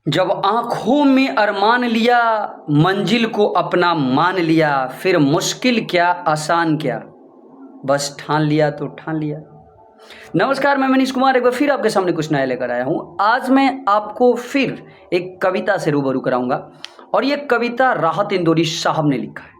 जब आँखों में अरमान लिया, मंजिल को अपना मान लिया, फिर मुश्किल क्या आसान क्या, बस ठान लिया तो ठान लिया। नमस्कार, मैं मनीष कुमार एक बार फिर आपके सामने कुछ नया लेकर आया हूँ। आज मैं आपको फिर एक कविता से रूबरू कराऊंगा और ये कविता राहत इंदौरी साहब ने लिखा है।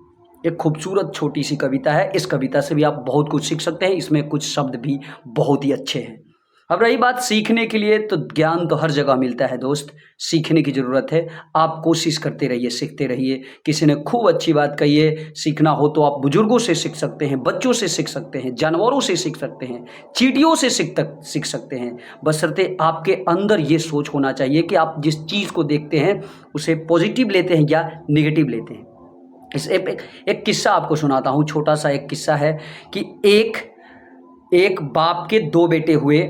एक खूबसूरत छोटी सी कविता है। इस कविता से भी आप बहुत कुछ सीख सकते हैं। इसमें कुछ शब्द भी बहुत ही अच्छे हैं। अब रही बात सीखने के लिए, तो ज्ञान तो हर जगह मिलता है दोस्त। सीखने की ज़रूरत है। आप कोशिश करते रहिए, सीखते रहिए। किसी ने खूब अच्छी बात कही है, सीखना हो तो आप बुजुर्गों से सीख सकते हैं, बच्चों से सीख सकते हैं, जानवरों से सीख सकते हैं, चींटियों से सीख सकते हैं। बशर्ते आपके अंदर ये सोच होना चाहिए कि आप जिस चीज़ को देखते हैं उसे पॉजिटिव लेते हैं या निगेटिव लेते हैं। इस एक किस्सा आपको सुनाता हूँ। छोटा सा एक किस्सा है कि एक बाप के दो बेटे हुए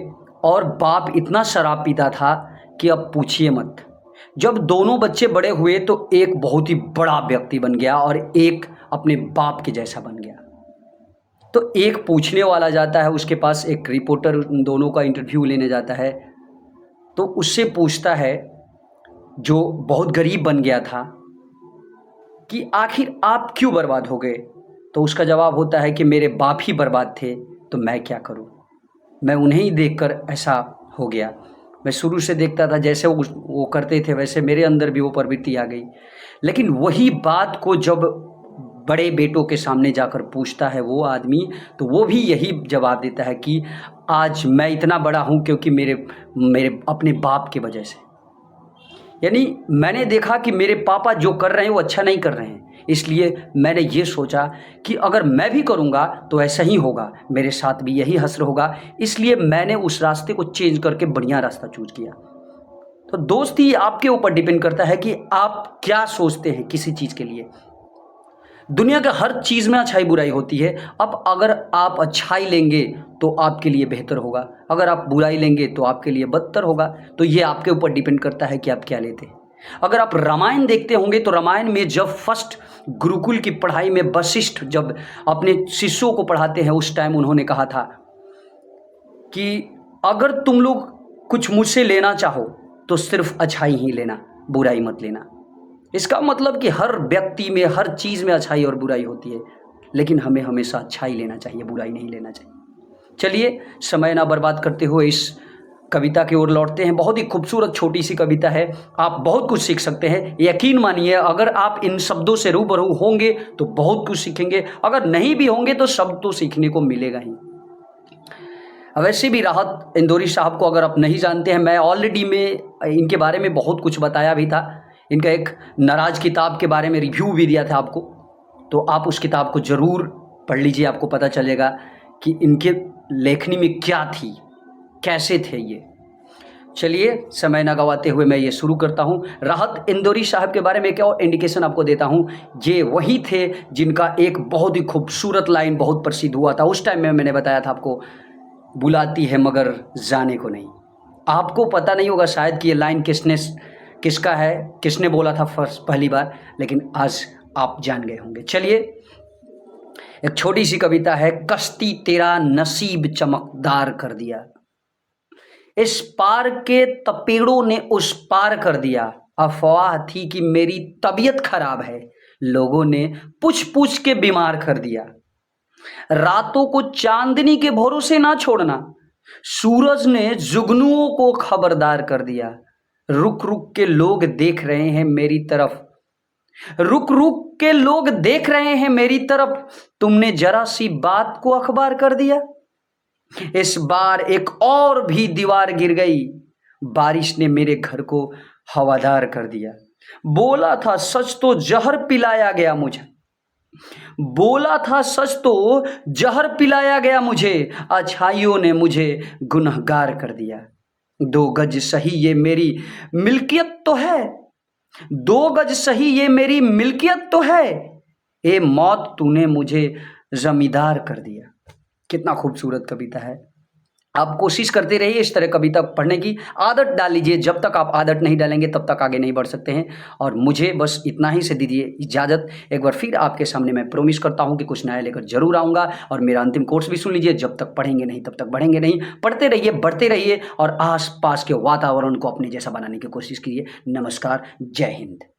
और बाप इतना शराब पीता था कि अब पूछिए मत। जब दोनों बच्चे बड़े हुए तो एक बहुत ही बड़ा व्यक्ति बन गया और एक अपने बाप के जैसा बन गया। तो एक पूछने वाला जाता है उसके पास, एक रिपोर्टर उन दोनों का इंटरव्यू लेने जाता है। तो उससे पूछता है, जो बहुत गरीब बन गया था, कि आखिर आप क्यों बर्बाद हो गए। तो उसका जवाब होता है कि मेरे बाप ही बर्बाद थे तो मैं क्या करूं, मैं उन्हें ही देखकर ऐसा हो गया। मैं शुरू से देखता था जैसे वो करते थे वैसे मेरे अंदर भी वो प्रवृत्ति आ गई। लेकिन वही बात को जब बड़े बेटों के सामने जाकर पूछता है वो आदमी, तो वो भी यही जवाब देता है कि आज मैं इतना बड़ा हूँ क्योंकि मेरे मेरे अपने बाप की वजह से। यानी मैंने देखा कि मेरे पापा जो कर रहे हैं वो अच्छा नहीं कर रहे हैं, इसलिए मैंने ये सोचा कि अगर मैं भी करूँगा तो ऐसा ही होगा, मेरे साथ भी यही हश्र होगा। इसलिए मैंने उस रास्ते को चेंज करके बढ़िया रास्ता चूज किया। तो दोस्ती आपके ऊपर डिपेंड करता है कि आप क्या सोचते हैं किसी चीज़ के लिए। दुनिया के हर चीज़ में अच्छाई बुराई होती है। अब अगर आप अच्छाई लेंगे तो आपके लिए बेहतर होगा, अगर आप बुराई लेंगे तो आपके लिए बदतर होगा। तो ये आपके ऊपर डिपेंड करता है कि आप क्या लेते हैं। अगर आप रामायण देखते होंगे तो रामायण में जब फर्स्ट गुरुकुल की पढ़ाई में वशिष्ठ जब अपने शिष्यों को पढ़ाते हैं, उस टाइम उन्होंने कहा था कि अगर तुम लोग कुछ मुझसे लेना चाहो तो सिर्फ अच्छाई ही लेना, बुराई मत लेना। इसका मतलब कि हर व्यक्ति में, हर चीज़ में अच्छाई और बुराई होती है, लेकिन हमें हमेशा अच्छाई लेना चाहिए, बुराई नहीं लेना चाहिए। चलिए, समय ना बर्बाद करते हुए इस कविता की ओर लौटते हैं। बहुत ही खूबसूरत छोटी सी कविता है। आप बहुत कुछ सीख सकते हैं। यकीन मानिए, अगर आप इन शब्दों से रूबरू होंगे तो बहुत कुछ सीखेंगे, अगर नहीं भी होंगे तो शब्द तो सीखने को मिलेगा ही। वैसे भी राहत इंदौरी साहब को अगर आप नहीं जानते हैं, मैं ऑलरेडी में इनके बारे में बहुत कुछ बताया भी था। इनका एक नाराज किताब के बारे में रिव्यू भी दिया था आपको, तो आप उस किताब को ज़रूर पढ़ लीजिए। आपको पता चलेगा कि इनके लेखनी में क्या थी, कैसे थे ये। चलिए, समय ना गवाते हुए मैं ये शुरू करता हूँ। राहत इंदौरी साहब के बारे में एक और इंडिकेशन आपको देता हूँ। ये वही थे जिनका एक बहुत ही खूबसूरत लाइन बहुत प्रसिद्ध हुआ था। उस टाइम में मैंने बताया था आपको, बुलाती है मगर जाने को नहीं। आपको पता नहीं होगा शायद कि ये लाइन किसका है, किसने बोला था पहली बार, लेकिन आज आप जान गए होंगे। चलिए, एक छोटी सी कविता है। कश्ती तेरा नसीब चमकदार कर दिया, इस पार के तपेड़ों ने उस पार कर दिया। अफवाह थी कि मेरी तबीयत खराब है, लोगों ने पूछ पूछ के बीमार कर दिया। रातों को चांदनी के भरोसे ना छोड़ना, सूरज ने जुगनुओं को खबरदार कर दिया। रुक रुक के लोग देख रहे हैं मेरी तरफ, रुक रुक के लोग देख रहे हैं मेरी तरफ, तुमने जरा सी बात को अखबार कर दिया। इस बार एक और भी दीवार गिर गई, बारिश ने मेरे घर को हवादार कर दिया। बोला था सच तो जहर पिलाया गया मुझे, बोला था सच तो जहर पिलाया गया मुझे, अच्छाइयों ने मुझे गुनहगार कर दिया। 2 गज सही ये मेरी मिल्कियत तो है, 2 गज सही ये मेरी मिल्कियत तो है, ए मौत तूने मुझे जमींदार कर दिया। कितना खूबसूरत कविता है। आप कोशिश करते रहिए इस तरह कविता पढ़ने की आदत डाल लीजिए। जब तक आप आदत नहीं डालेंगे तब तक आगे नहीं बढ़ सकते हैं। और मुझे बस इतना ही से दीजिए इजाज़त। एक बार फिर आपके सामने मैं प्रॉमिस करता हूं कि कुछ नया लेकर जरूर आऊँगा। और मेरा अंतिम कोर्स भी सुन लीजिए, जब तक पढ़ेंगे नहीं तब तक बढ़ेंगे नहीं। पढ़ते रहिए, बढ़ते रहिए और आस पास के वातावरण को अपने जैसा बनाने की कोशिश कीजिए। नमस्कार, जय हिंद।